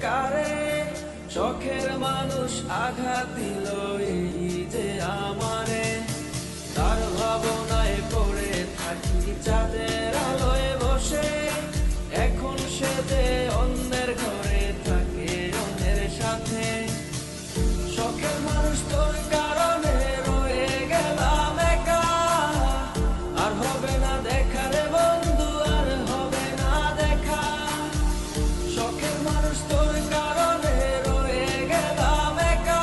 কারে, শখের মানুষ আঘাত দিল এই যে আমারে। তার ভাবনায় পড়ে থাকি চাঁদের আলোয় বসে, এখন সে যে অন্যের ঘরে থাকে অন্যের সাথে। শখের মানুষ তোর কারণে রয়ে গেলাম একা, আর হবে না দেখা রে বন্ধু, আর হবে না দেখা। শখের মানুষ তোর কারণে রয়ে গেলাম একা,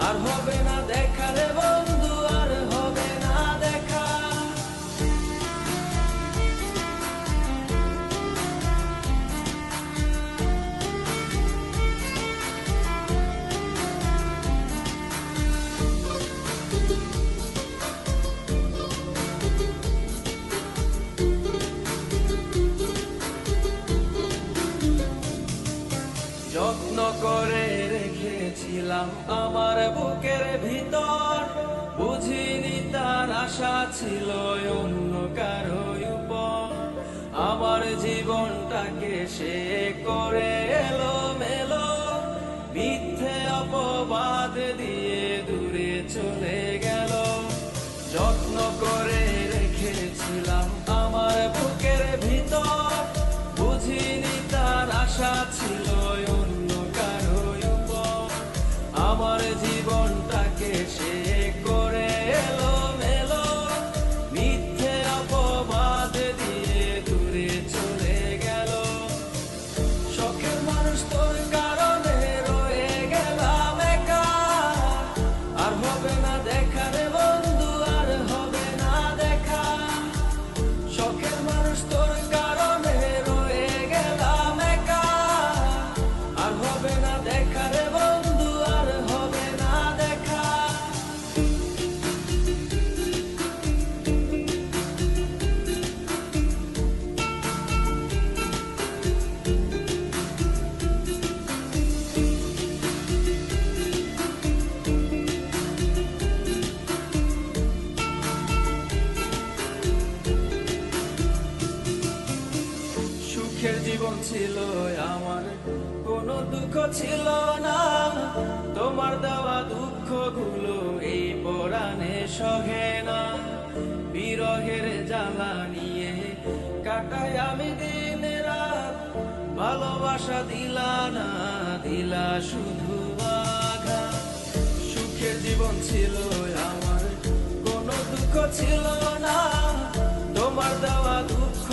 আর হবে না দেখা রে বন্ধু, আর হবে না দেখা। যত্ন করে রেখেছিলাম আমার বুকের ভিতর, বুঝিনি তার আশা ছিল অন্য কারো উপর। আমার জীবনটাকে সে করে এলোমেলো, মিথ্যে অপবাদ দিয়ে দূরে চলে গেল। যত্ন করে রেখেছিলাম আমার বুকের ভিতর, বুঝিনি তার আশা ছিল অন্য কারো উপর। আমার জীবনটাকে সে করে এলোমেলো, মিথ্যে অপবাদ দিয়ে দূরে চলে গেল। শখের মানুষ তোর কারণে রয়ে গেলাম একা, আর হবে না দেখা রে বন্ধু, আর হবে না দেখা। শখের মানুষ তোর কারণে রয়ে গেলাম একা, আর হবে না দেখা রে বন্ধু, আর হবে না দেখা। সুখের জীবন ছিল আমার, কোনো দুঃখ ছিল না। তোমার দেওয়া দুঃখগুলো এই পরাণে সহে না। বিরহের জ্বালা নিয়ে কাটাই আমি দিন রাত, ভালোবাসা দিলা না, দিলা শুধু আঘাত। সুখের জীবন ছিল আমার, কোনো দুঃখ ছিল না। তোমার দেওয়া দুঃখ